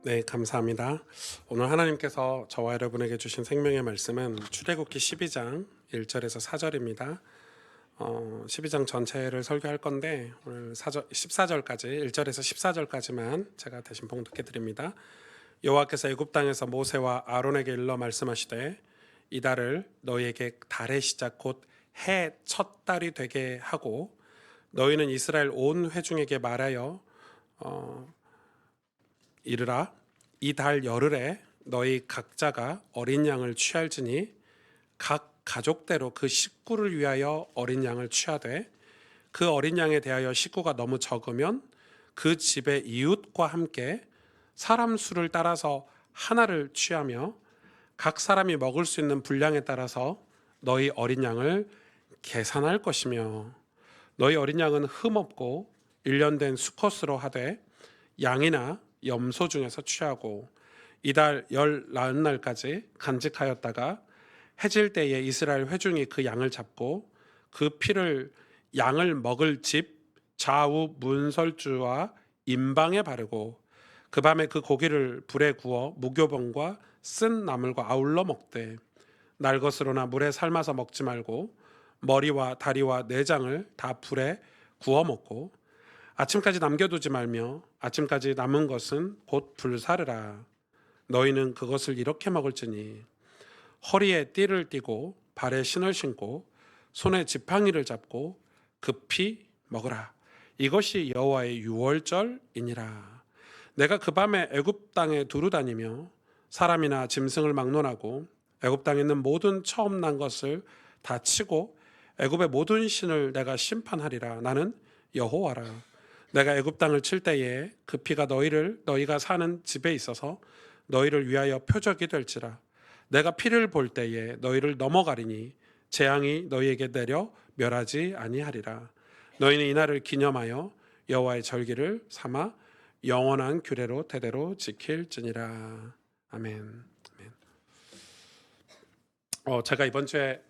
네, 감사합니다. 오늘 하나님께서 저와 여러분에게 주신 생명의 말씀은 출애굽기 12장 1절에서 4절입니다. 12장 전체를 설교할 건데 오늘 14절까지 1절에서 14절까지만 제가 대신 봉독해 드립니다. 여호와께서 애굽 땅에서 모세와 아론에게 일러 말씀하시되 이 달을 너희에게 달의 시작 곧 해 첫 달이 되게 하고 너희는 이스라엘 온 회중에게 말하여 이르라 이 달 열흘에 너희 각자가 어린 양을 취할지니 각 가족대로 그 식구를 위하여 어린 양을 취하되 그 어린 양에 대하여 식구가 너무 적으면 그 집의 이웃과 함께 사람 수를 따라서 하나를 취하며 각 사람이 먹을 수 있는 분량에 따라서 너희 어린 양을 계산할 것이며 너희 어린 양은 흠없고 일련된 수컷으로 하되 양이나 염소 중에서 취하고 이달 열 나흔 날까지 간직하였다가 해질 때에 이스라엘 회중이 그 양을 잡고 그 피를 양을 먹을 집 좌우 문설주와 임방에 바르고 그 밤에 그 고기를 불에 구워 무교병과 쓴 나물과 아울러 먹되 날것으로나 물에 삶아서 먹지 말고 머리와 다리와 내장을 다 불에 구워 먹고 아침까지 남겨두지 말며 아침까지 남은 것은 곧 불사르라. 너희는 그것을 이렇게 먹을지니 허리에 띠를 띠고 발에 신을 신고 손에 지팡이를 잡고 급히 먹으라. 이것이 여호와의 유월절이니라. 내가 그 밤에 애굽 땅에 두루 다니며 사람이나 짐승을 막론하고 애굽 땅에 있는 모든 처음 난 것을 다 치고 애굽의 모든 신을 내가 심판하리라. 나는 여호와라. 내가 애굽 땅을 칠 때에 그 피가 너희가 사는 집에 있어서 너희를 위하여 표적이 될지라. 내가 피를 볼 때에 너희를 넘어가리니 재앙이 너희에게 내려 멸하지 아니하리라. 너희는 이날을 기념하여 여호와의 절기를 삼아 영원한 규례로 대대로 지킬지니라. 아멘. 제가 이번 주에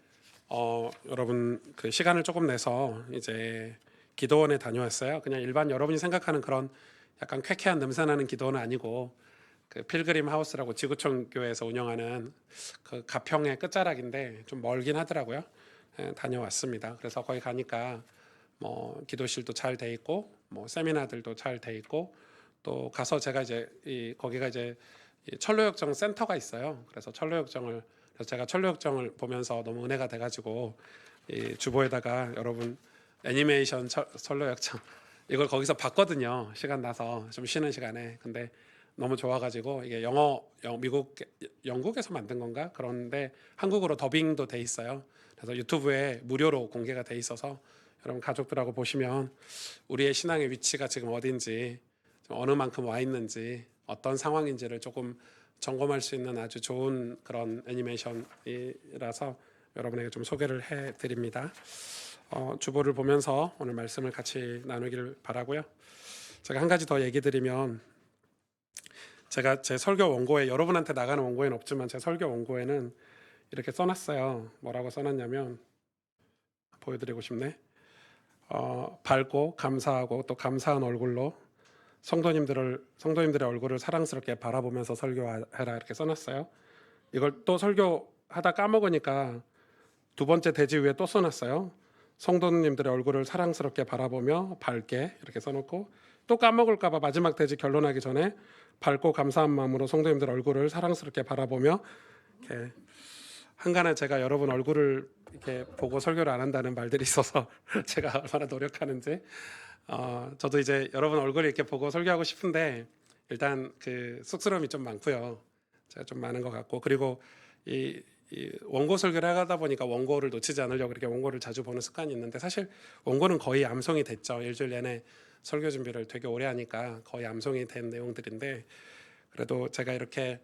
여러분 그 시간을 조금 내서 이제 기도원에 다녀왔어요. 그냥 일반 여러분이 생각하는 그런 약간 쾌쾌한 냄새나는 기도원은 아니고 그 필그림 하우스라고 지구촌 교회에서 운영하는 그 가평의 끝자락인데 좀 멀긴 하더라고요. 다녀왔습니다. 그래서 거기 가니까 뭐 기도실도 잘 돼 있고 뭐 세미나들도 잘 돼 있고 또 가서 제가 이제 거기가 이제 이 철로역정 센터가 있어요. 그래서 제가 철로역정을 보면서 너무 은혜가 돼가지고 이 주보에다가 여러분 애니메이션 철로역정 이걸 거기서 봤거든요. 시간 나서 좀 쉬는 시간에. 근데 너무 좋아가지고 이게 영국에서 만든 건가? 그런데 한국어로 더빙도 돼 있어요. 그래서 유튜브에 무료로 공개가 돼 있어서 여러분 가족들하고 보시면 우리의 신앙의 위치가 지금 어딘지 어느 만큼 와 있는지 어떤 상황인지를 조금 점검할 수 있는 아주 좋은 그런 애니메이션이라서 여러분에게 좀 소개를 해드립니다. 주보를 보면서 오늘 말씀을 같이 나누기를 바라고요. 제가 한 가지 더 얘기 드리면 제가 제 설교 원고에 여러분한테 나가는 원고에는 없지만 제 설교 원고에는 이렇게 써놨어요. 뭐라고 써놨냐면 보여드리고 싶네. 밝고 감사하고 또 감사한 얼굴로 성도님들의 얼굴을 사랑스럽게 바라보면서 설교해라 이렇게 써놨어요. 이걸 또 설교하다 까먹으니까 두 번째 대지 위에 또 써놨어요. 성도님들의 얼굴을 사랑스럽게 바라보며 밝게 이렇게 써놓고 또 까먹을까봐 마지막 대지 결론하기 전에 밝고 감사한 마음으로 성도님들 얼굴을 사랑스럽게 바라보며 이렇게 한간에 제가 여러분 얼굴을 이렇게 보고 설교를 안 한다는 말들이 있어서 제가 얼마나 노력하는지 저도 이제 여러분 얼굴 이렇게 보고 설교하고 싶은데 일단 그 쑥스러움이 좀 많고요. 제가 좀 많은 것 같고 그리고 이 원고 설교를 하다 보니까 원고를 놓치지 않으려고 이렇게 원고를 자주 보는 습관이 있는데 사실 원고는 거의 암송이 됐죠. 일주일 내내 설교 준비를 되게 오래 하니까 거의 암송이 된 내용들인데 그래도 제가 이렇게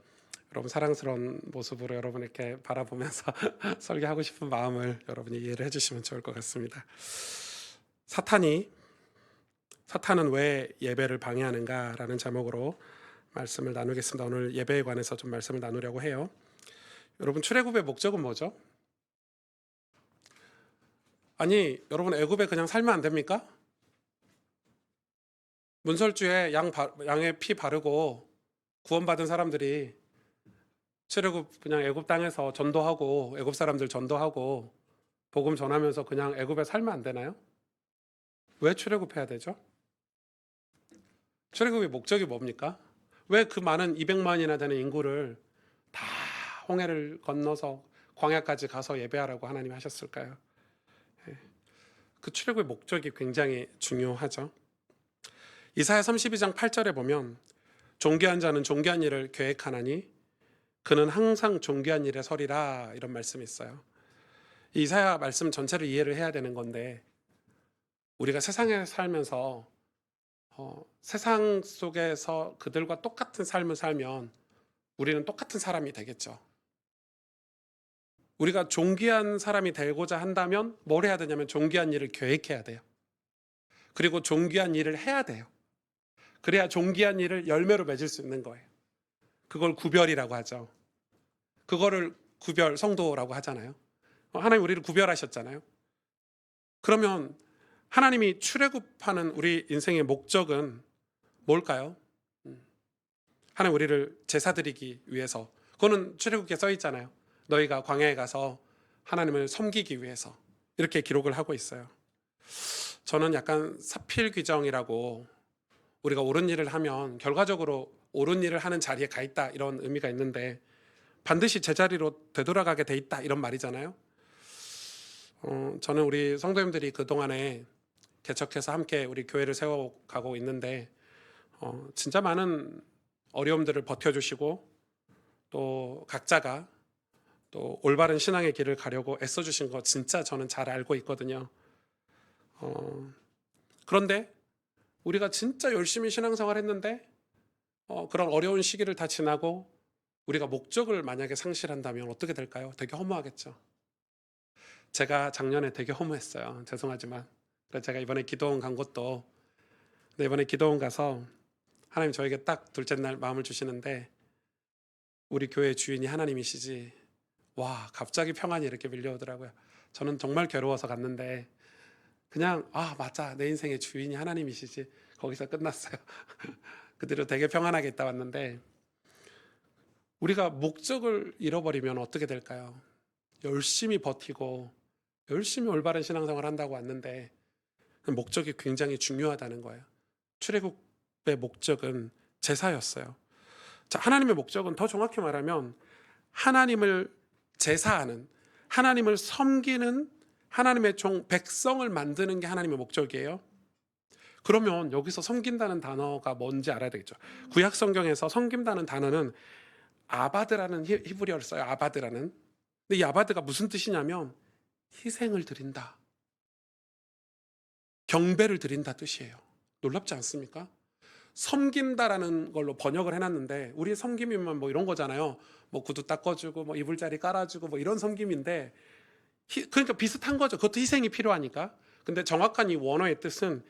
여러분 사랑스러운 모습으로 여러분 이렇게 바라보면서 설교하고 싶은 마음을 여러분이 이해를 해주시면 좋을 것 같습니다. 사탄은 왜 예배를 방해하는가라는 제목으로 말씀을 나누겠습니다. 오늘 예배에 관해서 좀 말씀을 나누려고 해요. 여러분 출애굽의 목적은 뭐죠? 아니 여러분 애굽에 그냥 살면 안 됩니까? 문설주에 양의 피 바르고 구원받은 사람들이 출애굽 그냥 애굽 땅에서 전도하고 애굽 사람들 전도하고 복음 전하면서 그냥 애굽에 살면 안 되나요? 왜 출애굽해야 되죠? 출애굽의 목적이 뭡니까? 왜 그 많은 200만이나 되는 인구를 다 홍해를 건너서 광야까지 가서 예배하라고 하나님이 하셨을까요? 그 출애굽의 목적이 굉장히 중요하죠. 이사야 32장 8절에 보면 존귀한 자는 존귀한 일을 계획하나니 그는 항상 존귀한 일에 서리라, 이런 말씀이 있어요. 이 이사야 말씀 전체를 이해를 해야 되는 건데, 우리가 세상에 살면서 세상 속에서 그들과 똑같은 삶을 살면 우리는 똑같은 사람이 되겠죠. 우리가 존귀한 사람이 되고자 한다면 뭘 해야 되냐면 존귀한 일을 계획해야 돼요. 그리고 존귀한 일을 해야 돼요. 그래야 존귀한 일을 열매로 맺을 수 있는 거예요. 그걸 구별이라고 하죠. 그거를 구별 성도라고 하잖아요. 하나님 우리를 구별하셨잖아요. 그러면 하나님이 출애굽하는 우리 인생의 목적은 뭘까요? 하나님 우리를 제사 드리기 위해서. 그거는 출애굽기에 써 있잖아요. 너희가 광야에 가서 하나님을 섬기기 위해서, 이렇게 기록을 하고 있어요. 저는 약간 사필귀정이라고, 우리가 옳은 일을 하면 결과적으로 옳은 일을 하는 자리에 가 있다, 이런 의미가 있는데 반드시 제자리로 되돌아가게 돼 있다, 이런 말이잖아요. 저는 우리 성도님들이 그동안에 개척해서 함께 우리 교회를 세워가고 있는데 진짜 많은 어려움들을 버텨주시고 또 각자가 또 올바른 신앙의 길을 가려고 애써주신 거 진짜 저는 잘 알고 있거든요. 그런데 우리가 진짜 열심히 신앙생활 했는데 그런 어려운 시기를 다 지나고 우리가 목적을 만약에 상실한다면 어떻게 될까요? 되게 허무하겠죠. 제가 작년에 되게 허무했어요. 죄송하지만. 그래서 제가 이번에 기도원 간 것도, 근데 이번에 기도원 가서 하나님 저에게 딱 둘째 날 마음을 주시는데 우리 교회 주인이 하나님이시지, 와, 갑자기 평안이 이렇게 밀려오더라고요. 저는 정말 괴로워서 갔는데 그냥 맞아, 내 인생의 주인이 하나님이시지, 거기서 끝났어요. 그 뒤로 되게 평안하게 있다 왔는데, 우리가 목적을 잃어버리면 어떻게 될까요? 열심히 버티고 열심히 올바른 신앙생활 한다고 왔는데 목적이 굉장히 중요하다는 거예요. 출애굽의 목적은 제사였어요. 자, 하나님의 목적은 더 정확히 말하면 하나님을 제사하는, 하나님을 섬기는 하나님의 종 백성을 만드는 게 하나님의 목적이에요. 그러면 여기서 섬긴다는 단어가 뭔지 알아야 되겠죠. 구약 성경에서 섬긴다는 단어는 아바드라는 히브리어를 써요. 아바드라는. 근데 이 아바드가 무슨 뜻이냐면 희생을 드린다, 경배를 드린다 뜻이에요. 놀랍지 않습니까? 섬긴다라는 걸로 번역을 해놨는데 우리 섬김이면 뭐 이런 거잖아요. 뭐 구두 닦아주고 뭐 이불자리 깔아주고 뭐 이런 섬김인데, 그러니까 비슷한 거죠. 그것도 희생이 필요하니까. 근데 정확한 이 원어의 뜻은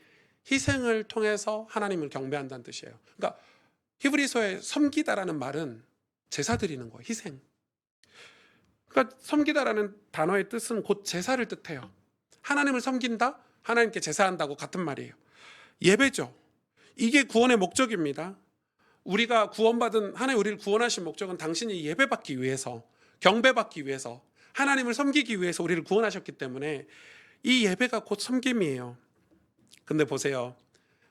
희생을 통해서 하나님을 경배한다는 뜻이에요. 그러니까 히브리서의 섬기다라는 말은 제사 드리는 거예요. 희생. 그러니까 섬기다라는 단어의 뜻은 곧 제사를 뜻해요. 하나님을 섬긴다, 하나님께 제사한다고 같은 말이에요. 예배죠. 이게 구원의 목적입니다. 우리가 구원받은, 하나님 우리를 구원하신 목적은 당신이 예배받기 위해서, 경배받기 위해서, 하나님을 섬기기 위해서 우리를 구원하셨기 때문에 이 예배가 곧 섬김이에요. 근데 보세요.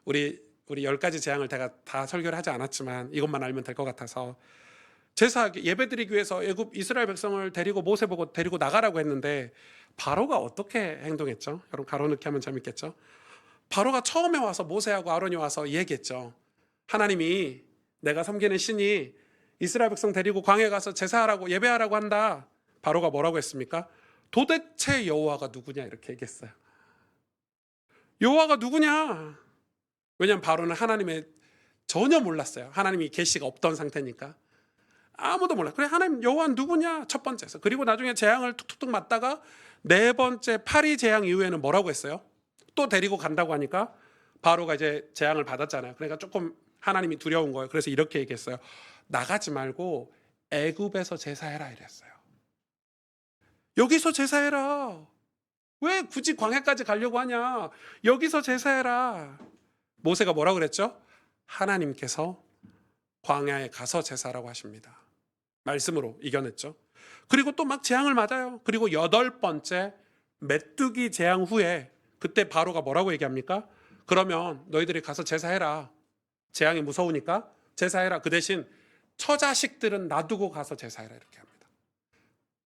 우리 10가지 재앙을 제가 다 설교를 하지 않았지만 이것만 알면 될 것 같아서, 제사 예배드리기 위해서 애굽 이스라엘 백성을 데리고 모세 보고 데리고 나가라고 했는데 바로가 어떻게 행동했죠? 여러분 가로넣기 하면 재밌겠죠? 바로가 처음에 와서 모세하고 아론이 와서 얘기했죠. 하나님이, 내가 섬기는 신이 이스라엘 백성 데리고 광야에 가서 제사하라고 예배하라고 한다. 바로가 뭐라고 했습니까? 도대체 여호와가 누구냐, 이렇게 얘기했어요. 여호와가 누구냐? 왜냐하면 바로는 하나님의 전혀 몰랐어요. 하나님이 계시가 없던 상태니까 아무도 몰라. 그래, 하나님 여호와는 누구냐? 첫 번째에서. 그리고 나중에 재앙을 툭툭툭 맞다가 네 번째 파리 재앙 이후에는 뭐라고 했어요? 또 데리고 간다고 하니까 바로가 이제 재앙을 받았잖아요. 그러니까 조금 하나님이 두려운 거예요. 그래서 이렇게 얘기했어요. 나가지 말고 애굽에서 제사해라, 이랬어요. 여기서 제사해라. 왜 굳이 광야까지 가려고 하냐? 여기서 제사해라. 모세가 뭐라고 그랬죠? 하나님께서 광야에 가서 제사라고 하십니다. 말씀으로 이겨냈죠. 그리고 또 막 재앙을 맞아요. 그리고 8번째 메뚜기 재앙 후에 그때 바로가 뭐라고 얘기합니까? 그러면 너희들이 가서 제사해라. 재앙이 무서우니까 제사해라. 그 대신 처자식들은 놔두고 가서 제사해라 이렇게 합니다.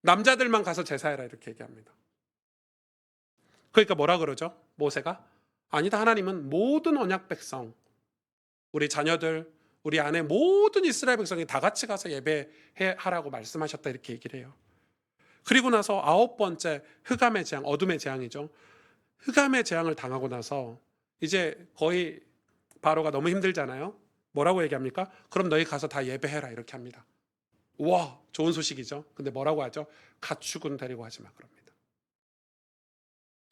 남자들만 가서 제사해라 이렇게 얘기합니다. 그러니까 뭐라 그러죠? 모세가 아니다. 하나님은 모든 언약 백성, 우리 자녀들, 우리 아내 모든 이스라엘 백성이 다 같이 가서 예배하라고 말씀하셨다 이렇게 얘기를 해요. 그리고 나서 9번째 흑암의 재앙, 어둠의 재앙이죠. 흑암의 재앙을 당하고 나서 이제 거의 바로가 너무 힘들잖아요. 뭐라고 얘기합니까? 그럼 너희 가서 다 예배해라 이렇게 합니다. 와, 좋은 소식이죠. 근데 뭐라고 하죠? 가축은 데리고 하지 마 그럽니다.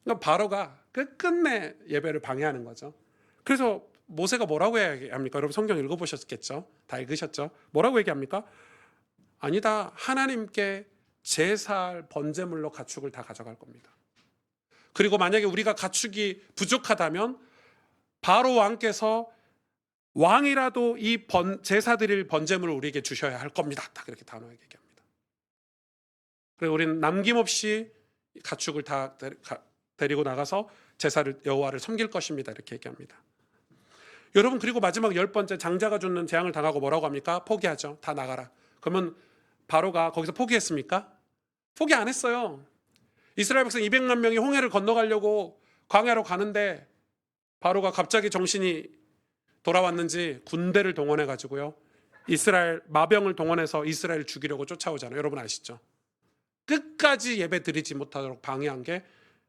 그러니까 바로가 끝끝내 예배를 방해하는 거죠. 그래서 모세가 뭐라고 얘기합니까? 여러분 성경 읽어보셨겠죠? 다 읽으셨죠? 뭐라고 얘기합니까? 아니다. 하나님께 제사할 번제물로 가축을 다 가져갈 겁니다. 그리고 만약에 우리가 가축이 부족하다면 바로 왕께서 왕이라도 이 제사 드릴 번제물을 우리에게 주셔야 할 겁니다. 딱 그렇게 단호하게 얘기합니다. 그리고 우리는 남김없이 가축을 다 데리고 나가서 제사를 여호와를 섬길 것입니다. 이렇게 얘기합니다. 여러분 그리고 마지막 10번째 장자가 죽는 재앙을 당하고 뭐라고 합니까? 포기하죠. 다 나가라. 그러면 바로가 거기서 포기했습니까? 포기 안 했어요. 이스라엘 백성 200만 명이 홍해를 건너가려고 광야로 가는데 바로가 갑자기 정신이 돌아왔는지 군대를 동원해 가지고요. 이스라엘 마병을 동원해서 이스라엘을 죽이려고 쫓아오잖아요. 여러분 아시죠? 끝까지 예배 드리지 못하도록 방해한 게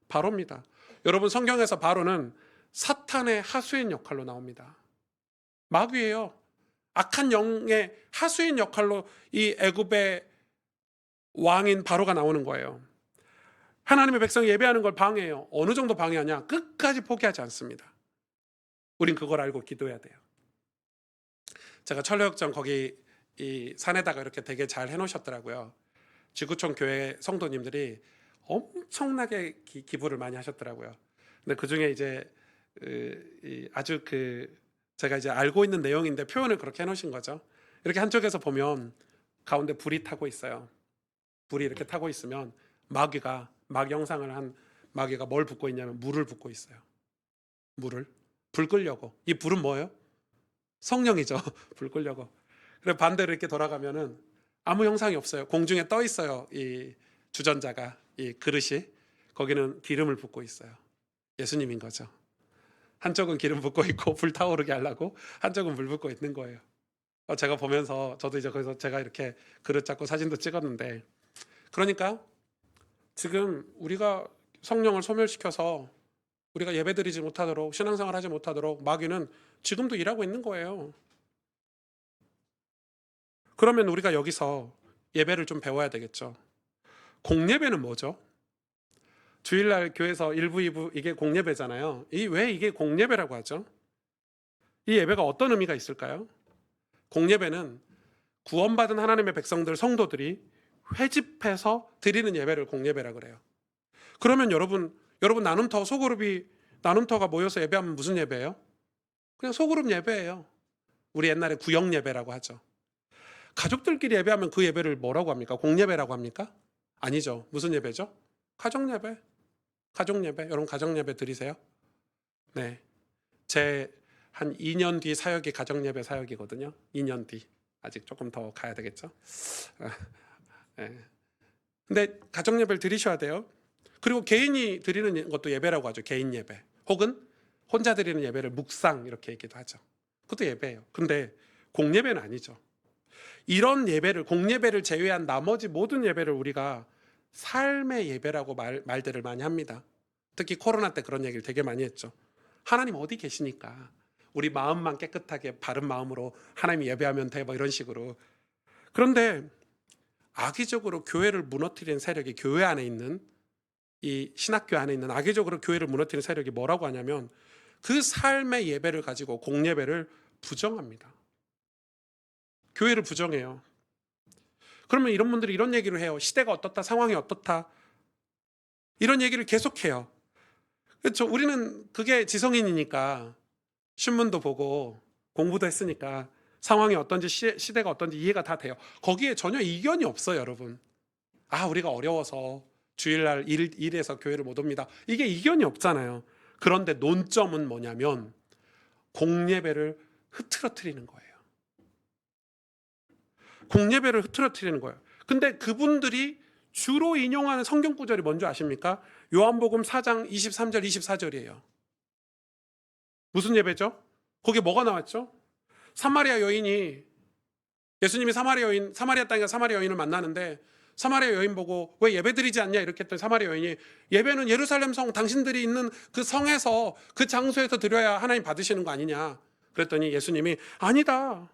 바로입니다. 여러분 성경에서 바로는 사탄의 하수인 역할로 나옵니다. 마귀예요. 악한 영의 하수인 역할로 이 애굽의 왕인 바로가 나오는 거예요. 하나님의 백성이 예배하는 걸 방해해요. 어느 정도 방해하냐? 끝까지 포기하지 않습니다. 우린 그걸 알고 기도해야 돼요. 제가 철로역정 거기 이 산에다가 이렇게 되게 잘 해놓으셨더라고요. 지구촌 교회 성도님들이 엄청나게 기부를 많이 하셨더라고요. 근데 그 중에 이제 아주 제가 이제 알고 있는 내용인데 표현을 그렇게 해놓으신 거죠. 이렇게 한쪽에서 보면 가운데 불이 타고 있어요. 불이 이렇게 타고 있으면 마귀가 형상을 한 마귀가 뭘 붓고 있냐면 물을 붓고 있어요. 물을 불 끄려고. 이 불은 뭐예요? 성령이죠. 불 끄려고. 그리고 반대로 이렇게 돌아가면은 아무 형상이 없어요. 공중에 떠 있어요. 이 주전자가, 이 그릇이. 거기는 기름을 붓고 있어요. 예수님인 거죠. 한쪽은 기름 붓고 있고 불 타오르게 하려고, 한쪽은 물 붓고 있는 거예요. 제가 보면서 저도 이제 거기서 제가 이렇게 그릇 잡고 사진도 찍었는데, 그러니까 지금 우리가 성령을 소멸시켜서 우리가 예배드리지 못하도록, 신앙생활 하지 못하도록 마귀는 지금도 일하고 있는 거예요. 그러면 우리가 여기서 예배를 좀 배워야 되겠죠. 공예배는 뭐죠? 주일날 교회에서 1부, 2부 이게 공예배잖아요. 왜 이게 공예배라고 하죠? 이 예배가 어떤 의미가 있을까요? 공예배는 구원받은 하나님의 백성들, 성도들이 회집해서 드리는 예배를 공예배라 그래요. 그러면 여러분 나눔터, 나눔터가 모여서 예배하면 무슨 예배예요? 그냥 소그룹 예배예요. 우리 옛날에 구역 예배라고 하죠. 가족들끼리 예배하면 그 예배를 뭐라고 합니까? 공예배라고 합니까? 아니죠. 무슨 예배죠? 가정 예배. 가족 예배. 여러분 가족 예배 드리세요? 네. 제 한 2년 뒤 사역이 가정 예배 사역이거든요. 2년 뒤. 아직 조금 더 가야 되겠죠? 네. 근데 가정 예배를 드리셔야 돼요. 그리고 개인이 드리는 것도 예배라고 하죠. 개인 예배. 혹은 혼자 드리는 예배를 묵상 이렇게 얘기도 하죠. 그것도 예배예요. 근데 공예배는 아니죠. 이런 예배를, 공예배를 제외한 나머지 모든 예배를 우리가 삶의 예배라고 말들을 많이 합니다. 특히 코로나 때 그런 얘기를 되게 많이 했죠. 하나님 어디 계시니까 우리 마음만 깨끗하게 바른 마음으로 하나님 예배하면 돼, 뭐 이런 식으로. 그런데 악의적으로 교회를 무너뜨리는 세력이, 교회 안에 있는 이 신학교 안에 있는 악의적으로 교회를 무너뜨리는 세력이 뭐라고 하냐면 그 삶의 예배를 가지고 공예배를 부정합니다. 교회를 부정해요. 그러면 이런 분들이 이런 얘기를 해요. 시대가 어떻다, 상황이 어떻다, 이런 얘기를 계속해요. 그렇죠. 우리는 그게 지성인이니까 신문도 보고 공부도 했으니까 상황이 어떤지 시대가 어떤지 이해가 다 돼요. 거기에 전혀 이견이 없어요, 여러분. 우리가 어려워서 주일날 일해서 교회를 못 옵니다. 이게 이견이 없잖아요. 그런데 논점은 뭐냐면 공예배를 흐트러뜨리는 거예요. 공예배를 흐트러뜨리는 거예요. 근데 그분들이 주로 인용하는 성경 구절이 뭔지 아십니까? 요한복음 4장 23절 24절이에요. 무슨 예배죠? 거기에 뭐가 나왔죠? 사마리아 여인이, 예수님이 사마리아 땅에 사마리아 여인을 만나는데 사마리아 여인 보고 왜 예배 드리지 않냐 이렇게 했더니 사마리아 여인이 예배는 예루살렘 성, 당신들이 있는 그 성에서 그 장소에서 드려야 하나님 받으시는 거 아니냐. 그랬더니 예수님이 아니다.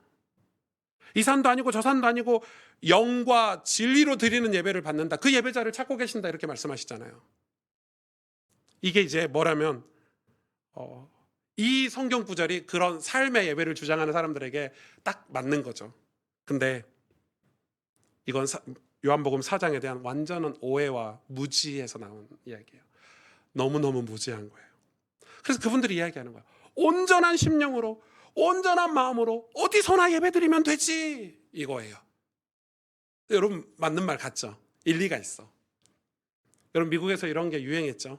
이 산도 아니고 저 산도 아니고 영과 진리로 드리는 예배를 받는다. 그 예배자를 찾고 계신다 이렇게 말씀하시잖아요. 이게 이제 뭐라면 이 성경 구절이 그런 삶의 예배를 주장하는 사람들에게 딱 맞는 거죠. 근데 이건 요한복음 4장에 대한 완전한 오해와 무지에서 나온 이야기예요. 너무너무 무지한 거예요. 그래서 그분들이 이야기하는 거예요. 온전한 심령으로, 온전한 마음으로 어디서나 예배드리면 되지, 이거예요. 여러분 맞는 말 같죠? 일리가 있어. 여러분 미국에서 이런 게 유행했죠.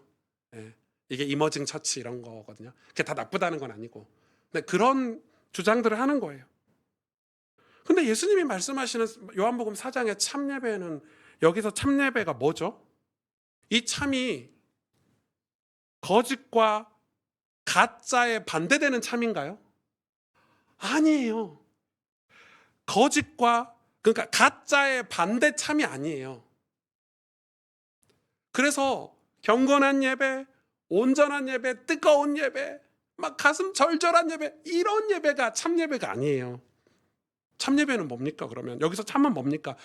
이게 이머징 처치 이런 거거든요. 그게 다 나쁘다는 건 아니고, 근데 그런 주장들을 하는 거예요. 근데 예수님이 말씀하시는 요한복음 4장의 참예배는, 여기서 참예배가 뭐죠? 이 참이 거짓과 가짜에 반대되는 참인가요? 아니에요. 그러니까 가짜의 반대 참이 아니에요. 그래서 경건한 예배, 온전한 예배, 뜨거운 예배, 막 가슴 절절한 예배, 이런 예배가 참 예배가 아니에요. 참 예배는 뭡니까? 그러면 여기서 참은 뭡니까?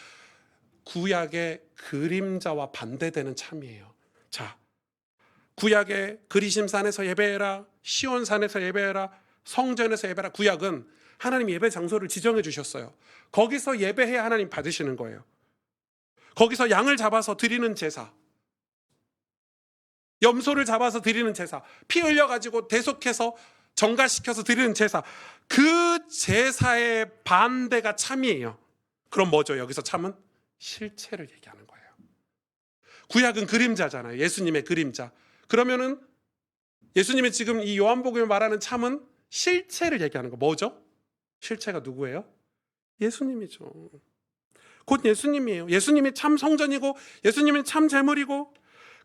구약의 그림자와 반대되는 참이에요. 자, 구약의 그리심산에서 예배해라, 시온산에서 예배해라, 성전에서 예배해라. 구약은 하나님 예배 장소를 지정해 주셨어요. 거기서 예배해야 하나님 받으시는 거예요. 거기서 양을 잡아서 드리는 제사, 염소를 잡아서 드리는 제사, 피 흘려가지고 대속해서 정갈시켜서 드리는 제사, 그 제사의 반대가 참이에요. 그럼 뭐죠? 여기서 참은 실체를 얘기하는 거예요. 구약은 그림자잖아요. 예수님의 그림자. 그러면은 예수님이 지금 이 요한복음에 말하는 참은 실체를 얘기하는 거. 뭐죠? 실체가 누구예요? 예수님이죠. 곧 예수님이에요. 예수님이 참 성전이고 예수님이 참 제물이고,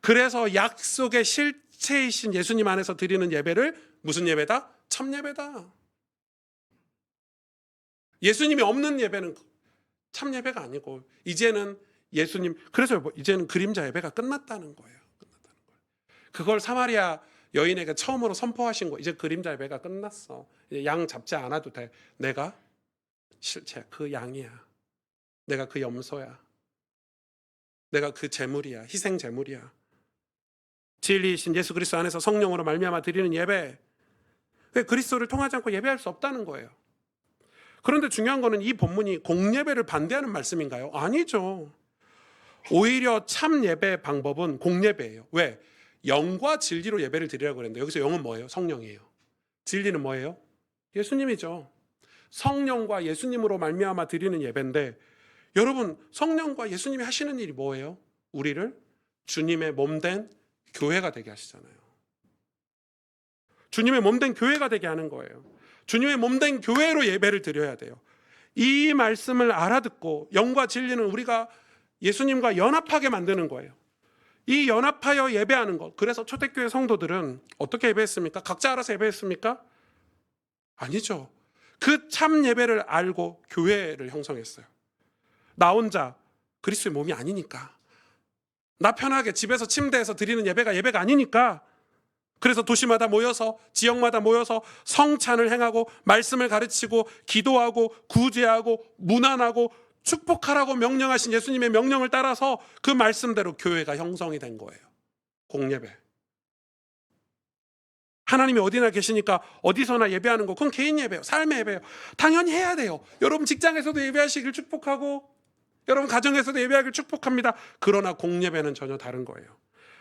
그래서 약속의 실체이신 예수님 안에서 드리는 예배를 무슨 예배다? 참 예배다. 예수님이 없는 예배는 참 예배가 아니고, 이제는 예수님, 그래서 이제는 그림자 예배가 끝났다는 거예요. 그걸 사마리아 여인에게 처음으로 선포하신 거. 이제 그림자 예배가 끝났어. 이제 양 잡지 않아도 돼. 내가 실체, 그 양이야. 내가 그 염소야. 내가 그 제물이야. 희생 제물이야. 진리이신 예수 그리스도 안에서 성령으로 말미암아 드리는 예배, 그리스도를 통하지 않고 예배할 수 없다는 거예요. 그런데 중요한 거는 이 본문이 공예배를 반대하는 말씀인가요? 아니죠. 오히려 참 예배 방법은 공예배예요. 왜? 영과 진리로 예배를 드리라고 그랬는데, 여기서 영은 뭐예요? 성령이에요. 진리는 뭐예요? 예수님이죠. 성령과 예수님으로 말미암아 드리는 예배인데, 여러분 성령과 예수님이 하시는 일이 뭐예요? 우리를 주님의 몸된 교회가 되게 하시잖아요. 주님의 몸된 교회가 되게 하는 거예요. 주님의 몸된 교회로 예배를 드려야 돼요. 이 말씀을 알아듣고 영과 진리는 우리가 예수님과 연합하게 만드는 거예요. 이 연합하여 예배하는 것. 그래서 초대교회 성도들은 어떻게 예배했습니까? 각자 알아서 예배했습니까? 아니죠. 그 참 예배를 알고 교회를 형성했어요. 나 혼자 그리스도의 몸이 아니니까, 나 편하게 집에서 침대에서 드리는 예배가 아니니까, 그래서 도시마다 모여서, 지역마다 모여서 성찬을 행하고 말씀을 가르치고 기도하고 구제하고 문안하고 축복하라고 명령하신 예수님의 명령을 따라서 그 말씀대로 교회가 형성이 된 거예요. 공예배. 하나님이 어디나 계시니까 어디서나 예배하는 거, 그건 개인 예배예요. 삶의 예배예요. 당연히 해야 돼요. 여러분 직장에서도 예배하시길 축복하고, 여러분 가정에서도 예배하길 축복합니다. 그러나 공예배는 전혀 다른 거예요.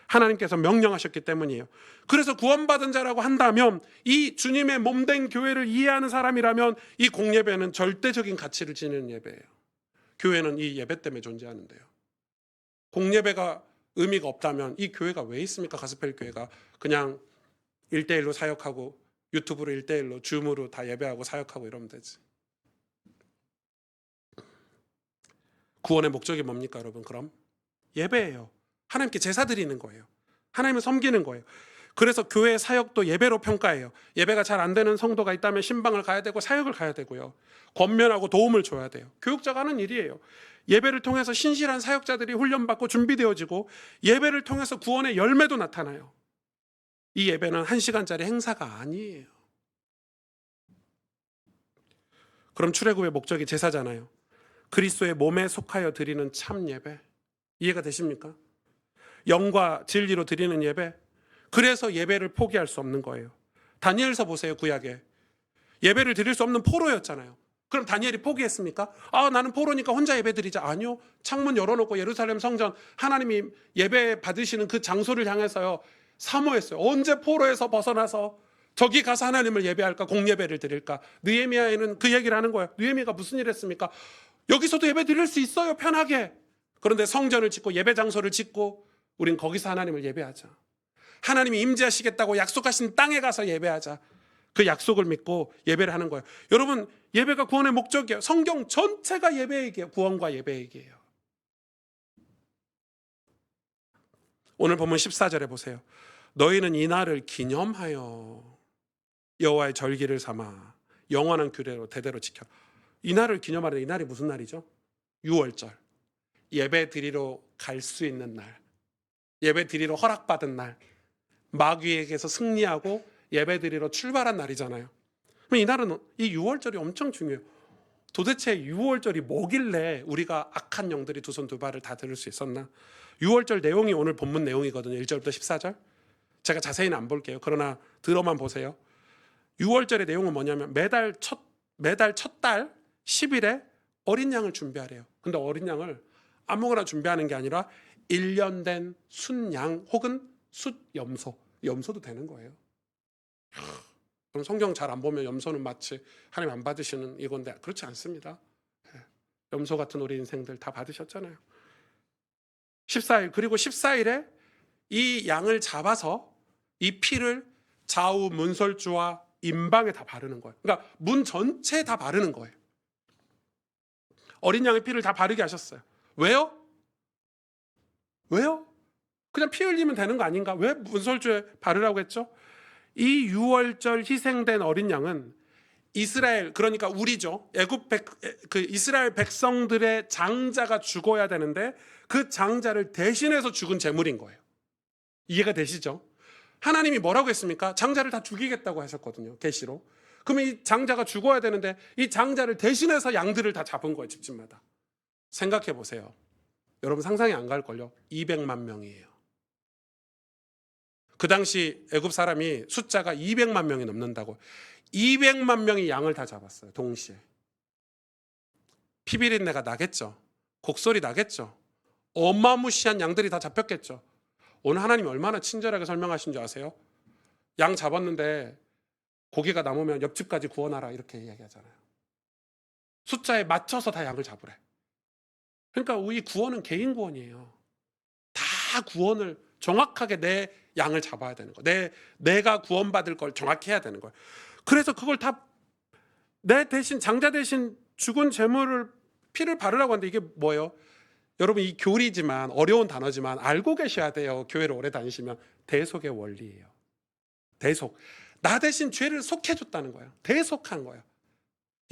하나님께서 명령하셨기 때문이에요. 그래서 구원받은 자라고 한다면, 이 주님의 몸된 교회를 이해하는 사람이라면 이 공예배는 절대적인 가치를 지니는 예배예요. 교회는 이 예배 때문에 존재하는데요. 공예배가 의미가 없다면 이 교회가 왜 있습니까? 가스펠 교회가 그냥 1대1로 사역하고 유튜브로 1대1로 줌으로 다 예배하고 사역하고 이러면 되지. 구원의 목적이 뭡니까, 여러분? 그럼 예배예요. 하나님께 제사 드리는 거예요. 하나님을 섬기는 거예요. 그래서 교회 사역도 예배로 평가해요. 예배가 잘 안 되는 성도가 있다면 신방을 가야 되고 사역을 가야 되고요. 권면하고 도움을 줘야 돼요. 교육자가 하는 일이에요. 예배를 통해서 신실한 사역자들이 훈련받고 준비되어지고, 예배를 통해서 구원의 열매도 나타나요. 이 예배는 1시간짜리 행사가 아니에요. 그럼 출애굽의 목적이 제사잖아요. 그리스도의 몸에 속하여 드리는 참 예배, 이해가 되십니까? 영과 진리로 드리는 예배. 그래서 예배를 포기할 수 없는 거예요. 다니엘서 보세요. 구약에 예배를 드릴 수 없는 포로였잖아요. 그럼 다니엘이 포기했습니까? 나는 포로니까 혼자 예배 드리자. 아니요. 창문 열어놓고 예루살렘 성전, 하나님이 예배 받으시는 그 장소를 향해서요, 사모했어요. 언제 포로에서 벗어나서 저기 가서 하나님을 예배할까? 공예배를 드릴까? 느헤미야에는 그 얘기를 하는 거예요. 느헤미야가 무슨 일 했습니까? 여기서도 예배 드릴 수 있어요, 편하게. 그런데 성전을 짓고 예배 장소를 짓고 우린 거기서 하나님을 예배하자. 하나님이 임재하시겠다고 약속하신 땅에 가서 예배하자. 그 약속을 믿고 예배를 하는 거예요. 여러분, 예배가 구원의 목적이에요. 성경 전체가 예배 얘기예요. 구원과 예배 얘기예요. 오늘 본문 14절에 보세요. 너희는 이 날을 기념하여 여호와의 절기를 삼아 영원한 규례로 대대로 지켜. 이 날을 기념하는, 이 날이 무슨 날이죠? 유월절. 예배 드리러 갈 수 있는 날, 예배 드리러 허락받은 날, 마귀에게서 승리하고 예배 드리러 출발한 날이잖아요. 그럼 이 날은, 이 유월절이 엄청 중요해요. 도대체 유월절이 뭐길래 우리가 악한 영들이 두 손 두 발을 다 들을 수 있었나? 유월절 내용이 오늘 본문 내용이거든요. 1절부터 14절. 제가 자세히는 안 볼게요. 그러나 들어만 보세요. 유월절의 내용은 뭐냐면 매달 첫 달 10일에 어린 양을 준비하래요. 근데 어린 양을 아무거나 준비하는 게 아니라 1년 된 순양 혹은 숫염소, 염소도 되는 거예요. 그럼 성경 잘 안 보면 염소는 마치 하나님 안 받으시는 이건데, 그렇지 않습니다. 염소 같은 우리 인생들 다 받으셨잖아요. 14일, 그리고 14일에 이 양을 잡아서 이 피를 좌우 문설주와 임방에 다 바르는 거예요. 그러니까 문 전체에 다 바르는 거예요. 어린 양의 피를 다 바르게 하셨어요. 왜요? 그냥 피 흘리면 되는 거 아닌가? 왜 문설주에 바르라고 했죠? 이 유월절 희생된 어린 양은 이스라엘, 그러니까 우리죠. 이스라엘 백성들의 장자가 죽어야 되는데 그 장자를 대신해서 죽은 제물인 거예요. 이해가 되시죠? 하나님이 뭐라고 했습니까? 장자를 다 죽이겠다고 하셨거든요. 계시로. 그러면 이 장자가 죽어야 되는데 이 장자를 대신해서 양들을 다 잡은 거예요. 집집마다. 생각해 보세요. 여러분 상상이 안 갈걸요. 200만 명이에요. 그 당시 애굽 사람이 숫자가 200만 명이 넘는다고. 200만 명이 양을 다 잡았어요. 동시에. 피비린내가 나겠죠. 곡소리 나겠죠. 어마무시한 양들이 다 잡혔겠죠. 오늘 하나님이 얼마나 친절하게 설명하신 줄 아세요? 양 잡았는데 고기가 남으면 옆집까지 구원하라, 이렇게 이야기하잖아요. 숫자에 맞춰서 다 양을 잡으래. 그러니까 우리 구원은 개인 구원이에요. 다 구원을 정확하게 내 양을 잡아야 되는 거. 내가 구원받을 걸 정확히 해야 되는 거예요. 그래서 그걸 다 내 대신, 장자 대신 죽은 제물을 피를 바르라고 하는데, 이게 뭐예요? 여러분, 이 교리지만, 어려운 단어지만 알고 계셔야 돼요. 교회를 오래 다니시면. 대속의 원리예요. 대속. 나 대신 죄를 속해줬다는 거예요. 대속한 거예요.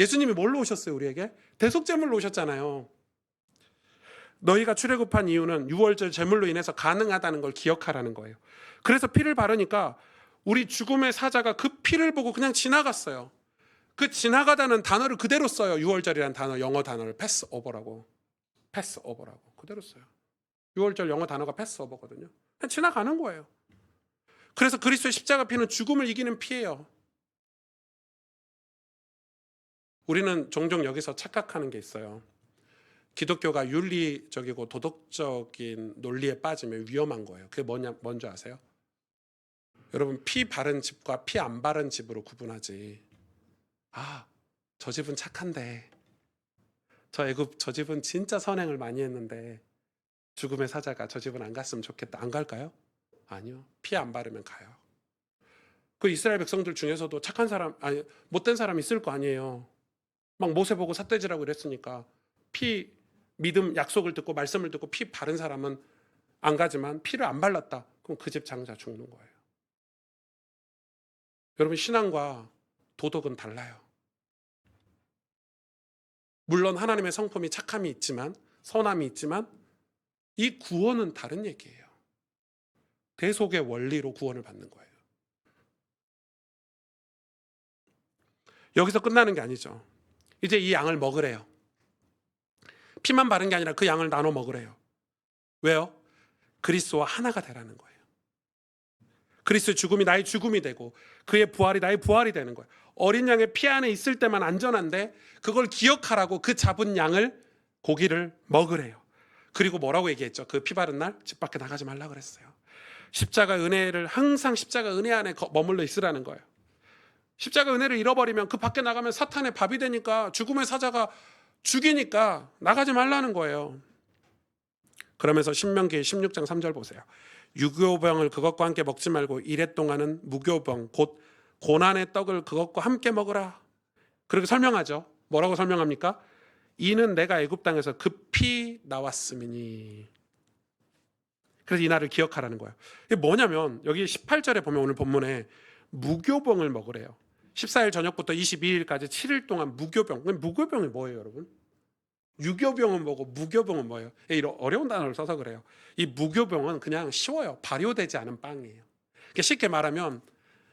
예수님이 뭘로 오셨어요? 우리에게 대속제물로 오셨잖아요. 너희가 출애굽한 이유는 유월절 제물로 인해서 가능하다는 걸 기억하라는 거예요. 그래서 피를 바르니까 우리 죽음의 사자가 그 피를 보고 그냥 지나갔어요. 그 지나가다는 단어를 그대로 써요. 유월절이라는 단어, 영어 단어를 패스오버라고. 패스오버라고 그대로 써요. 유월절 영어 단어가 패스오버거든요. 그냥 지나가는 거예요. 그래서 그리스도의 십자가 피는 죽음을 이기는 피예요. 우리는 종종 여기서 착각하는 게 있어요. 기독교가 윤리적이고 도덕적인 논리에 빠지면 위험한 거예요. 그게 뭔지 아세요? 여러분, 피 바른 집과 피 안 바른 집으로 구분하지. 아, 저 집은 착한데, 저 집은 진짜 선행을 많이 했는데 죽음의 사자가 저 집은 안 갔으면 좋겠다. 안 갈까요? 아니요. 피 안 바르면 가요. 그 이스라엘 백성들 중에서도 착한 사람, 아니 못된 사람 있을 거 아니에요. 막 모세 보고 삿돼지라고 이랬으니까 피 믿음 약속을 듣고 말씀을 듣고 피 바른 사람은 안 가지만 피를 안 발랐다. 그럼 그 집 장자 죽는 거예요. 여러분, 신앙과 도덕은 달라요. 물론 하나님의 성품이 착함이 있지만, 선함이 있지만, 이 구원은 다른 얘기예요. 대속의 원리로 구원을 받는 거예요. 여기서 끝나는 게 아니죠. 이제 이 양을 먹으래요. 피만 바른 게 아니라 그 양을 나눠 먹으래요. 왜요? 그리스도와 하나가 되라는 거예요. 그리스도의 죽음이 나의 죽음이 되고 그의 부활이 나의 부활이 되는 거예요. 어린 양의 피 안에 있을 때만 안전한데 그걸 기억하라고 그 잡은 양을 고기를 먹으래요. 그리고 뭐라고 얘기했죠? 그 피 바른 날 집 밖에 나가지 말라 그랬어요. 십자가 은혜를 항상 십자가 은혜 안에 머물러 있으라는 거예요. 십자가 은혜를 잃어버리면 그 밖에 나가면 사탄의 밥이 되니까 죽음의 사자가 죽이니까 나가지 말라는 거예요. 그러면서 신명기 16장 3절 보세요. 유교병을 그것과 함께 먹지 말고 이레 동안은 무교병 곧 고난의 떡을 그것과 함께 먹으라. 그렇게 설명하죠. 뭐라고 설명합니까? 이는 내가 애굽 땅에서 급히 나왔음이니. 그래서 이 날을 기억하라는 거예요. 이게 뭐냐면 여기 18절에 보면 오늘 본문에 무교병을 먹으래요. 14일 저녁부터 22일까지 7일 동안 무교병. 무교병이 뭐예요, 여러분? 유교병은 뭐고 무교병은 뭐예요? 이런 어려운 단어를 써서 그래요. 이 무교병은 그냥 쉬워요. 발효되지 않은 빵이에요. 그러니까 쉽게 말하면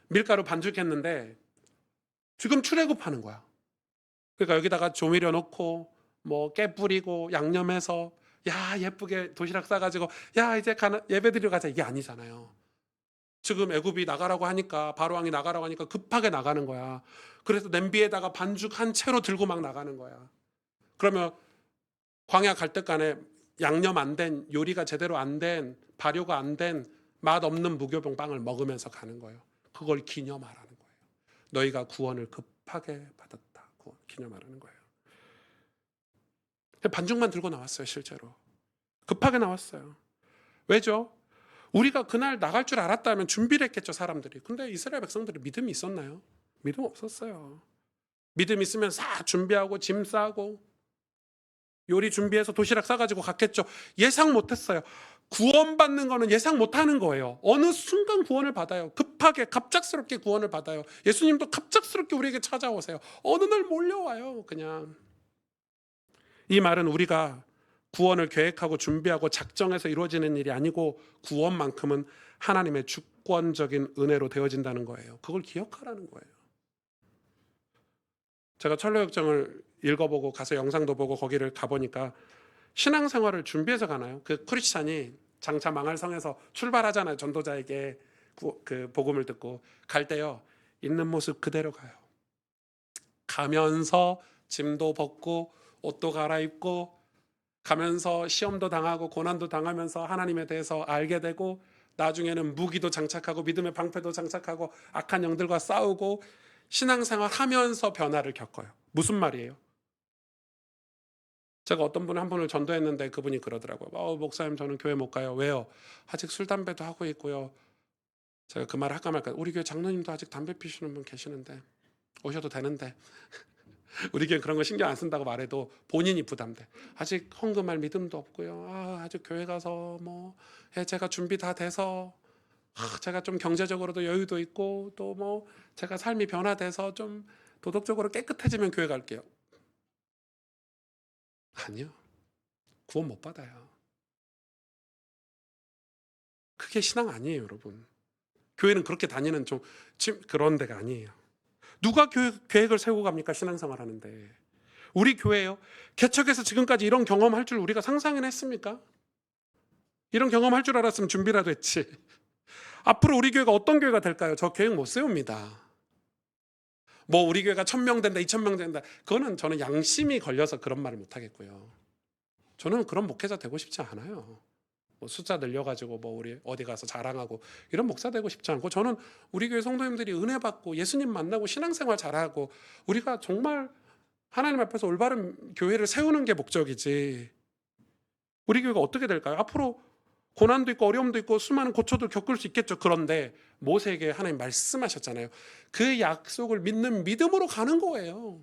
밀가루 반죽했는데 지금 출애굽하는 거야. 그러니까 여기다가 조미료 넣고 뭐 깨 뿌리고 양념해서 야 예쁘게 도시락 싸가지고 야 이제 예배 드리러 가자 이게 아니잖아요. 지금 애굽이 나가라고 하니까 바로왕이 나가라고 하니까 급하게 나가는 거야. 그래서 냄비에다가 반죽한 채로 들고 막 나가는 거야. 그러면 광야 갈 때간에 양념 안 된, 요리가 제대로 안 된, 발효가 안 된, 맛 없는 무교병 빵을 먹으면서 가는 거예요. 그걸 기념하라는 거예요. 너희가 구원을 급하게 받았다. 기념하라는 거예요. 반죽만 들고 나왔어요, 실제로. 급하게 나왔어요. 왜죠? 우리가 그날 나갈 줄 알았다면 준비를 했겠죠, 사람들이. 근데 이스라엘 백성들이 믿음이 있었나요? 믿음 없었어요. 믿음 있으면 싹 준비하고 짐 싸고 요리 준비해서 도시락 싸가지고 갔겠죠. 예상 못했어요. 구원받는 거는 예상 못하는 거예요. 어느 순간 구원을 받아요. 급하게 갑작스럽게 구원을 받아요. 예수님도 갑작스럽게 우리에게 찾아오세요. 어느 날 몰려와요. 그냥. 이 말은 우리가 구원을 계획하고 준비하고 작정해서 이루어지는 일이 아니고 구원만큼은 하나님의 주권적인 은혜로 되어진다는 거예요. 그걸 기억하라는 거예요. 제가 철로역정을 읽어보고 가서 영상도 보고 거기를 가보니까 신앙생활을 준비해서 가나요? 그 크리스찬이 장차 망할 성에서 출발하잖아요. 전도자에게 그 복음을 듣고 갈 때요. 있는 모습 그대로 가요. 가면서 짐도 벗고 옷도 갈아입고 가면서 시험도 당하고 고난도 당하면서 하나님에 대해서 알게 되고 나중에는 무기도 장착하고 믿음의 방패도 장착하고 악한 영들과 싸우고 신앙생활 하면서 변화를 겪어요. 무슨 말이에요? 제가 어떤 분 한 분을 전도했는데 그분이 그러더라고요. 목사님 저는 교회 못 가요. 왜요? 아직 술 담배도 하고 있고요. 제가 그 말을 할까 말까. 우리 교회 장로님도 아직 담배 피시는 분 계시는데 오셔도 되는데 우리 교회 그런 거 신경 안 쓴다고 말해도 본인이 부담돼. 아직 헌금할 믿음도 없고요. 아직 교회 가서 뭐 제가 준비 다 돼서 제가 좀 경제적으로도 여유도 있고 또 뭐 제가 삶이 변화돼서 좀 도덕적으로 깨끗해지면 교회 갈게요. 아니요. 구원 못 받아요. 그게 신앙 아니에요, 여러분. 교회는 그렇게 다니는 좀 그런 데가 아니에요. 누가 계획을 세우고 갑니까? 신앙생활 하는데. 우리 교회요. 개척해서 지금까지 이런 경험할 줄 우리가 상상이나 했습니까? 이런 경험할 줄 알았으면 준비라도 했지. 앞으로 우리 교회가 어떤 교회가 될까요? 저 계획 못 세웁니다. 뭐 우리 교회가 1000명 된다, 2000명 된다. 그거는 저는 양심이 걸려서 그런 말을 못 하겠고요. 저는 그런 목회자 되고 싶지 않아요. 뭐 숫자 늘려가지고 뭐 우리 어디 가서 자랑하고 이런 목사 되고 싶지 않고, 저는 우리 교회 성도님들이 은혜 받고 예수님 만나고 신앙생활 잘하고 우리가 정말 하나님 앞에서 올바른 교회를 세우는 게 목적이지, 우리 교회가 어떻게 될까요? 앞으로 고난도 있고 어려움도 있고 수많은 고초도 겪을 수 있겠죠. 그런데 모세에게 하나님 말씀하셨잖아요. 그 약속을 믿는 믿음으로 가는 거예요.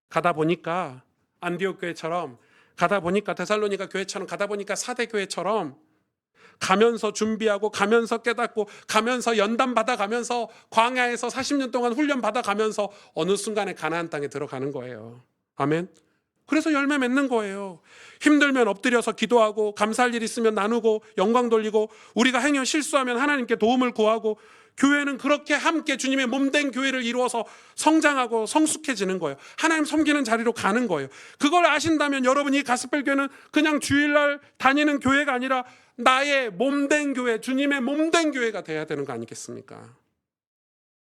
가다 보니까 안디옥 교회처럼, 가다 보니까 데살로니가 교회처럼, 가다 보니까 사대 교회처럼 가면서 준비하고 가면서 깨닫고 가면서 연단 받아가면서 광야에서 40년 동안 훈련 받아가면서 어느 순간에 가나안 땅에 들어가는 거예요. 아멘. 그래서 열매 맺는 거예요. 힘들면 엎드려서 기도하고, 감사할 일 있으면 나누고, 영광 돌리고, 우리가 행여 실수하면 하나님께 도움을 구하고, 교회는 그렇게 함께 주님의 몸된 교회를 이루어서 성장하고 성숙해지는 거예요. 하나님 섬기는 자리로 가는 거예요. 그걸 아신다면 여러분, 이 가스펠 교회는 그냥 주일날 다니는 교회가 아니라 나의 몸된 교회, 주님의 몸된 교회가 돼야 되는 거 아니겠습니까?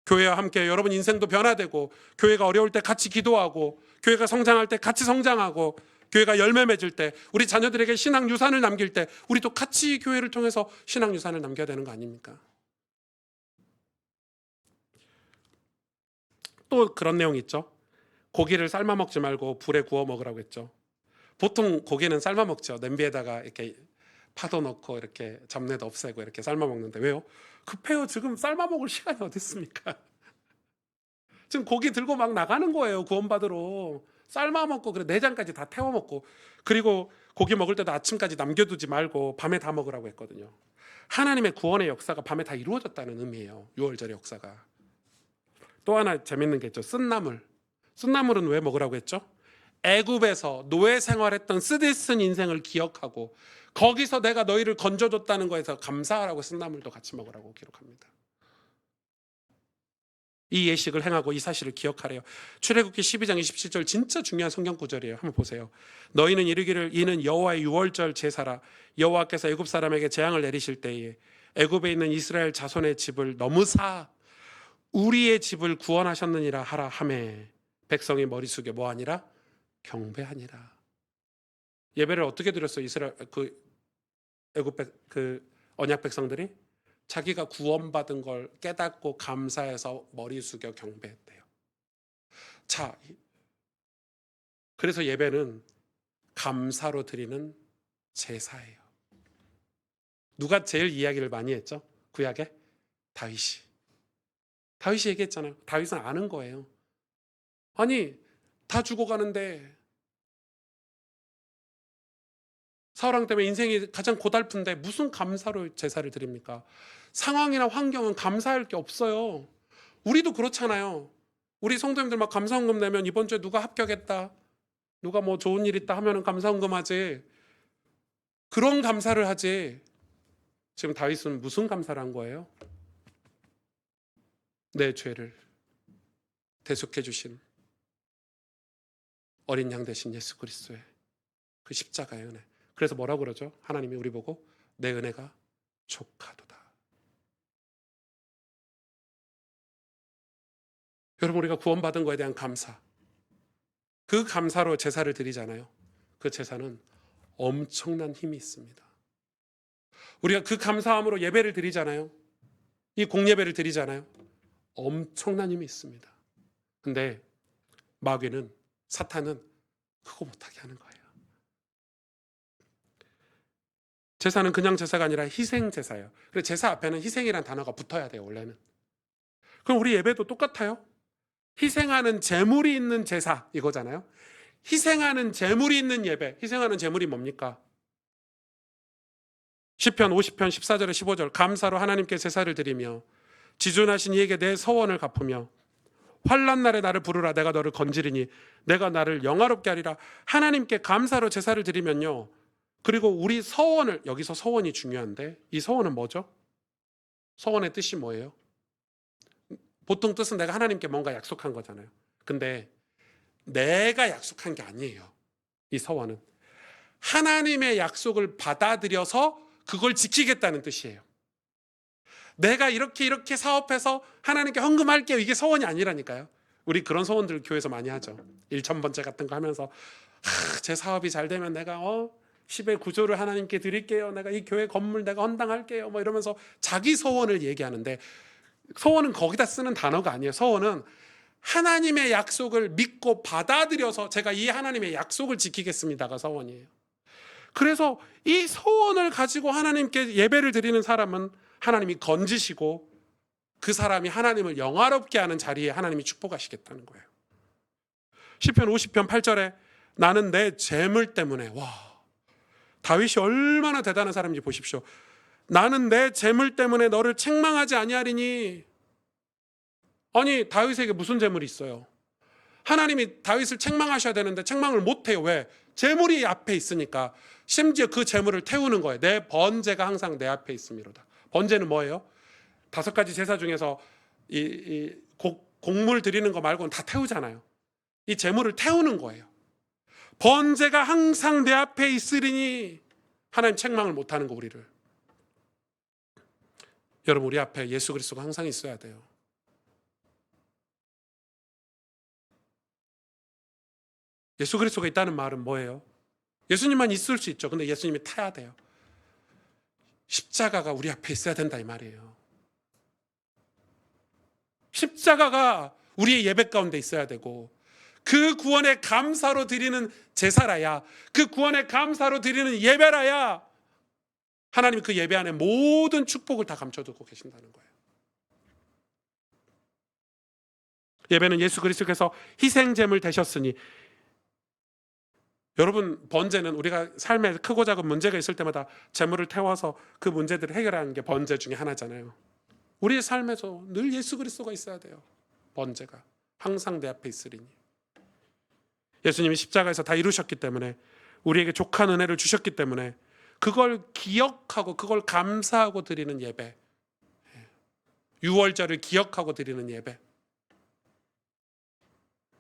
교회와 함께 여러분 인생도 변화되고, 교회가 어려울 때 같이 기도하고, 교회가 성장할 때 같이 성장하고, 교회가 열매 맺을 때, 우리 자녀들에게 신앙 유산을 남길 때 우리도 같이 교회를 통해서 신앙 유산을 남겨야 되는 거 아닙니까? 또 그런 내용이 있죠. 고기를 삶아 먹지 말고 불에 구워 먹으라고 했죠. 보통 고기는 삶아 먹죠. 냄비에다가 이렇게 파도 넣고 이렇게 잡내도 없애고 이렇게 삶아 먹는데, 왜요? 급해요. 지금 삶아 먹을 시간이 어디 있습니까? 지금 고기 들고 막 나가는 거예요. 구원받으러. 삶아 먹고, 그래 내장까지 다 태워 먹고, 그리고 고기 먹을 때도 아침까지 남겨두지 말고 밤에 다 먹으라고 했거든요. 하나님의 구원의 역사가 밤에 다 이루어졌다는 의미예요. 유월절의 역사가. 또 하나 재밌는 게 있죠. 쓴나물. 쓴나물은 왜 먹으라고 했죠? 애굽에서 노예 생활했던 쓰디쓴 인생을 기억하고, 거기서 내가 너희를 건져줬다는 거에서 감사하라고 쓴나물도 같이 먹으라고 기록합니다. 이 예식을 행하고 이 사실을 기억하래요. 출애굽기 12장 27절 진짜 중요한 성경 구절이에요. 한번 보세요. 너희는 이르기를 이는 여호와의 유월절 제사라. 여호와께서 애굽 사람에게 재앙을 내리실 때에 애굽에 있는 이스라엘 자손의 집을 넘으사 우리의 집을 구원하셨느니라 하라 하매 백성이 머리 숙여 뭐하니라? 경배하니라. 예배를 어떻게 드렸어요? 이스라엘 애굽 언약 백성들이 자기가 구원받은 걸 깨닫고 감사해서 머리 숙여 경배했대요. 자, 그래서 예배는 감사로 드리는 제사예요. 누가 제일 이야기를 많이 했죠? 구약에? 다윗이 얘기했잖아요. 다윗은 아는 거예요. 아니, 다 죽어가는데, 사울왕 때문에 인생이 가장 고달픈데 무슨 감사로 제사를 드립니까? 상황이나 환경은 감사할 게 없어요. 우리도 그렇잖아요. 우리 성도님들 막 감사헌금 내면 이번 주에 누가 합격했다, 누가 뭐 좋은 일 있다 하면은 감사헌금 하지. 그런 감사를 하지. 지금 다윗은 무슨 감사를 한 거예요? 내 죄를 대속해 주신 어린 양 되신 예수 그리스도의 그 십자가의 은혜. 그래서 뭐라고 그러죠? 하나님이 우리 보고 내 은혜가 족하도다. 여러분, 우리가 구원받은 거에 대한 감사, 그 감사로 제사를 드리잖아요. 그 제사는 엄청난 힘이 있습니다. 우리가 그 감사함으로 예배를 드리잖아요. 이 공예배를 드리잖아요. 엄청난 힘이 있습니다. 근데 마귀는, 사탄은 그거 못하게 하는 거예요. 제사는 그냥 제사가 아니라 희생 제사예요. 그래서 제사 앞에는 희생이란 단어가 붙어야 돼요, 원래는. 그럼 우리 예배도 똑같아요. 희생하는 제물이 있는 제사, 이거잖아요. 희생하는 제물이 있는 예배. 희생하는 제물이 뭡니까? 시편 50편 14절에 15절 감사로 하나님께 제사를 드리며 지존하신 이에게 내 서원을 갚으며 환난 날에 나를 부르라 내가 너를 건지리니 내가 나를 영화롭게 하리라. 하나님께 감사로 제사를 드리면요, 그리고 우리 서원을, 여기서 서원이 중요한데 이 서원은 뭐죠? 서원의 뜻이 뭐예요? 보통 뜻은 내가 하나님께 뭔가 약속한 거잖아요. 근데 내가 약속한 게 아니에요. 이 서원은 하나님의 약속을 받아들여서 그걸 지키겠다는 뜻이에요. 내가 이렇게 사업해서 하나님께 헌금할게요, 이게 서원이 아니라니까요. 우리 그런 서원들 교회에서 많이 하죠. 1,000번째 같은 거 하면서 제 사업이 잘 되면 내가 10의 구조를 하나님께 드릴게요. 내가 이 교회 건물 내가 헌당할게요. 뭐 이러면서 자기 소원을 얘기하는데, 소원은 거기다 쓰는 단어가 아니에요. 소원은 하나님의 약속을 믿고 받아들여서 제가 이 하나님의 약속을 지키겠습니다가 소원이에요. 그래서 이 소원을 가지고 하나님께 예배를 드리는 사람은 하나님이 건지시고 그 사람이 하나님을 영화롭게 하는 자리에 하나님이 축복하시겠다는 거예요. 시편 50편 8절에 나는 내 재물 때문에, 다윗이 얼마나 대단한 사람인지 보십시오. 나는 내 재물 때문에 너를 책망하지 아니하리니. 아니, 다윗에게 무슨 재물이 있어요? 하나님이 다윗을 책망하셔야 되는데 책망을 못해요. 왜? 재물이 앞에 있으니까. 심지어 그 재물을 태우는 거예요. 내 번제가 항상 내 앞에 있음이로다. 번제는 뭐예요? 5가지 제사 중에서 곡물 드리는 거 말고는 다 태우잖아요. 이 재물을 태우는 거예요. 번제가 항상 내 앞에 있으리니. 하나님 책망을 못하는 거, 우리를. 여러분, 우리 앞에 예수 그리스도가 항상 있어야 돼요. 예수 그리스도가 있다는 말은 뭐예요? 예수님만 있을 수 있죠. 근데 예수님이 타야 돼요. 십자가가 우리 앞에 있어야 된다 이 말이에요. 십자가가 우리의 예배 가운데 있어야 되고, 그 구원의 감사로 드리는 제사라야, 그 구원의 감사로 드리는 예배라야 하나님이 그 예배 안에 모든 축복을 다 감춰두고 계신다는 거예요. 예배는 예수 그리스도께서 희생제물 되셨으니, 여러분, 번제는 우리가 삶에 크고 작은 문제가 있을 때마다 제물을 태워서 그 문제들을 해결하는 게 번제 중에 하나잖아요. 우리의 삶에서 늘 예수 그리스도가 있어야 돼요. 번제가 항상 내 앞에 있으리니. 예수님이 십자가에서 다 이루셨기 때문에, 우리에게 족한 은혜를 주셨기 때문에 그걸 기억하고 그걸 감사하고 드리는 예배, 유월절을 기억하고 드리는 예배.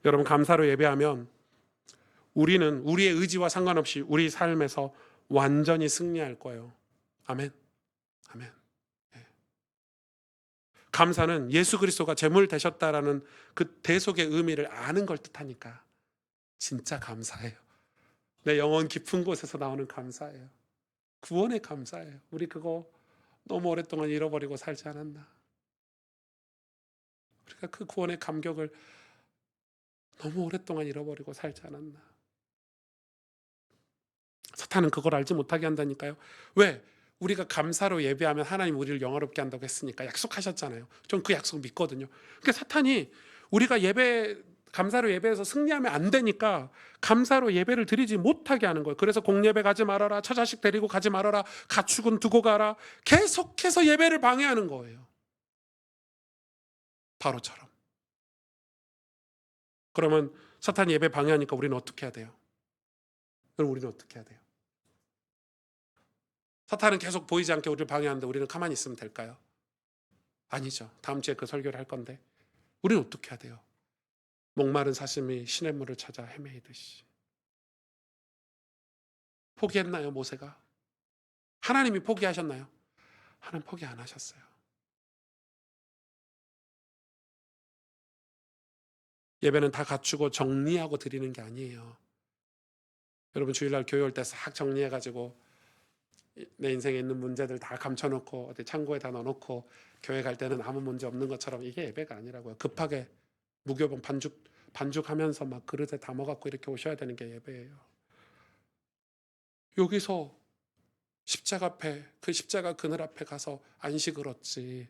여러분, 감사로 예배하면 우리는 우리의 의지와 상관없이 우리 삶에서 완전히 승리할 거예요. 아멘. 아멘. 감사는 예수 그리스도가 제물 되셨다라는 그 대속의 의미를 아는 걸 뜻하니까 진짜 감사해요. 내 영혼 깊은 곳에서 나오는 감사예요. 구원의 감사예요. 우리 그거 너무 오랫동안 잃어버리고 살지 않았나? 우리가 그 구원의 감격을 너무 오랫동안 잃어버리고 살지 않았나? 사탄은 그걸 알지 못하게 한다니까요. 왜? 우리가 감사로 예배하면 하나님 우리를 영화롭게 한다고 했으니까 약속하셨잖아요. 전 그 약속 믿거든요. 그러니까 사탄이 우리가 감사로 예배해서 승리하면 안 되니까 감사로 예배를 드리지 못하게 하는 거예요. 그래서 공예배 가지 말아라, 처자식 데리고 가지 말아라, 가축은 두고 가라, 계속해서 예배를 방해하는 거예요. 바로처럼. 그러면 사탄이 예배 방해하니까 우리는 어떻게 해야 돼요? 그럼 우리는 어떻게 해야 돼요? 사탄은 계속 보이지 않게 우리를 방해하는데 우리는 가만히 있으면 될까요? 아니죠. 다음 주에 그 설교를 할 건데 우리는 어떻게 해야 돼요? 목마른 사슴이 시냇물을 찾아 헤매이듯이. 포기했나요, 모세가? 하나님이 포기하셨나요? 하나님 포기 안 하셨어요. 예배는 다 갖추고 정리하고 드리는 게 아니에요. 여러분, 주일날 교회 올 때 싹 정리해가지고 내 인생에 있는 문제들 다 감춰놓고 어디 창고에 다 넣어놓고 교회 갈 때는 아무 문제 없는 것처럼, 이게 예배가 아니라고요. 급하게 무교본 반죽하면서 막 그릇에 담아갖고 이렇게 오셔야 되는 게 예배예요. 여기서 십자가 앞에, 그 십자가 그늘 앞에 가서 안식을 얻지,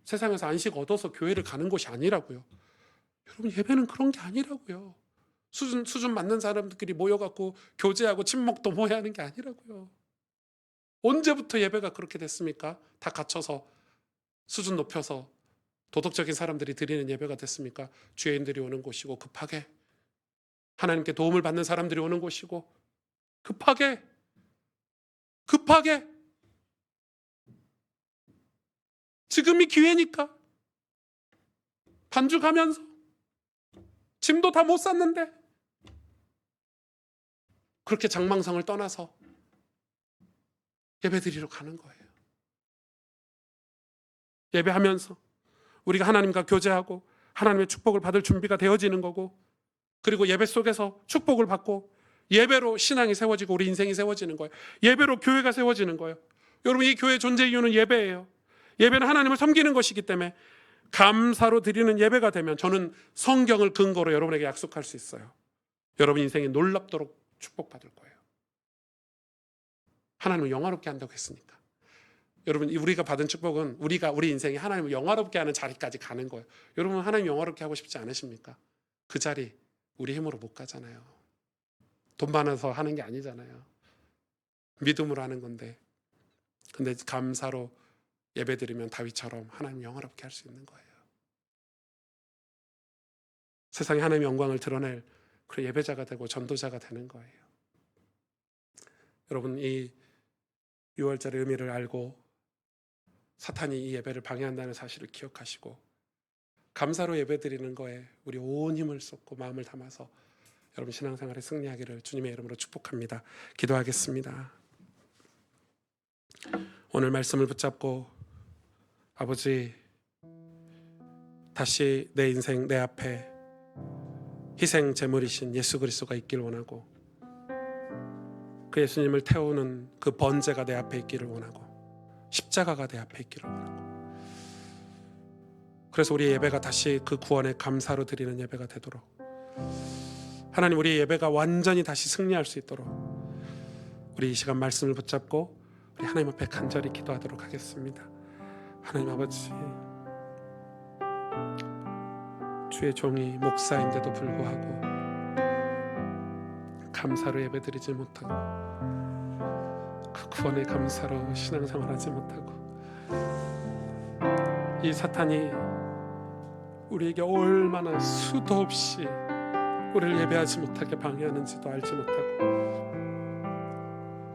세상에서 안식 얻어서 교회를 가는 곳이 아니라고요. 여러분, 예배는 그런 게 아니라고요. 수준 맞는 사람들끼리 모여갖고 교제하고 친목도 모여야 하는 게 아니라고요. 언제부터 예배가 그렇게 됐습니까? 다 갖춰서 수준 높여서 도덕적인 사람들이 드리는 예배가 됐습니까? 죄인들이 오는 곳이고, 급하게 하나님께 도움을 받는 사람들이 오는 곳이고, 급하게 지금이 기회니까 반죽하면서 짐도 다 못 쌌는데 그렇게 장망성을 떠나서 예배드리러 가는 거예요. 예배하면서 우리가 하나님과 교제하고 하나님의 축복을 받을 준비가 되어지는 거고, 그리고 예배 속에서 축복을 받고 예배로 신앙이 세워지고 우리 인생이 세워지는 거예요. 예배로 교회가 세워지는 거예요. 여러분, 이 교회 존재 이유는 예배예요. 예배는 하나님을 섬기는 것이기 때문에 감사로 드리는 예배가 되면 저는 성경을 근거로 여러분에게 약속할 수 있어요. 여러분 인생이 놀랍도록 축복받을 거예요. 하나님을 영화롭게 한다고 했으니까. 여러분, 우리가 받은 축복은 우리 인생이 하나님을 영화롭게 하는 자리까지 가는 거예요. 여러분, 하나님 영화롭게 하고 싶지 않으십니까? 그 자리 우리 힘으로 못 가잖아요. 돈 많아서 하는 게 아니잖아요. 믿음으로 하는 건데. 근데 감사로 예배드리면 다윗처럼 하나님 영화롭게 할 수 있는 거예요. 세상에 하나님의 영광을 드러낼 그런 예배자가 되고 전도자가 되는 거예요. 여러분, 이 6월절의 의미를 알고 사탄이 이 예배를 방해한다는 사실을 기억하시고 감사로 예배드리는 거에 우리 온 힘을 쏟고 마음을 담아서 여러분 신앙생활에 승리하기를 주님의 이름으로 축복합니다. 기도하겠습니다. 오늘 말씀을 붙잡고 아버지, 다시 내 인생 내 앞에 희생 제물이신 예수 그리스도가 있길 원하고 그 예수님을 태우는 그 번제가 내 앞에 있기를 원하고 십자가가 내 앞에 있기를 원하고, 그래서 우리의 예배가 다시 그 구원의 감사로 드리는 예배가 되도록 하나님, 우리의 예배가 완전히 다시 승리할 수 있도록 우리 이 시간 말씀을 붙잡고 우리 하나님 앞에 간절히 기도하도록 하겠습니다. 하나님 아버지, 주의 종이 목사인데도 불구하고 감사로 예배드리지 못하고 그 구원의 감사로 신앙생활하지 못하고 이 사탄이 우리에게 얼마나 수도 없이 우리를 예배하지 못하게 방해하는지도 알지 못하고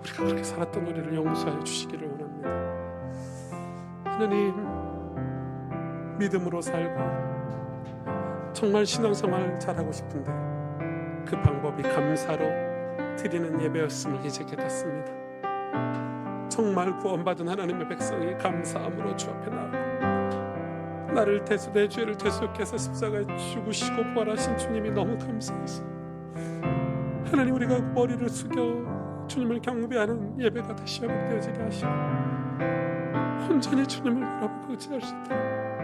우리가 그렇게 살았던 우리를 용서해 주시기를 원합니다. 하나님, 믿음으로 살고 정말 신앙생활 잘하고 싶은데 그 방법이 감사로 드리는 예배였음을 이제 깨닫습니다. 정말 구원받은 하나님의 백성이 감사함으로 주 앞에 나오고 내 죄를 대속해 서 십자가에 죽으시고 부활하신 주님이 너무 감사해서 하나님, 우리가 머리를 숙여 주님을 경배하는 예배가 다시 회복되어지게 하시고 온전히 주님을 바라보고 의지할 수 있도록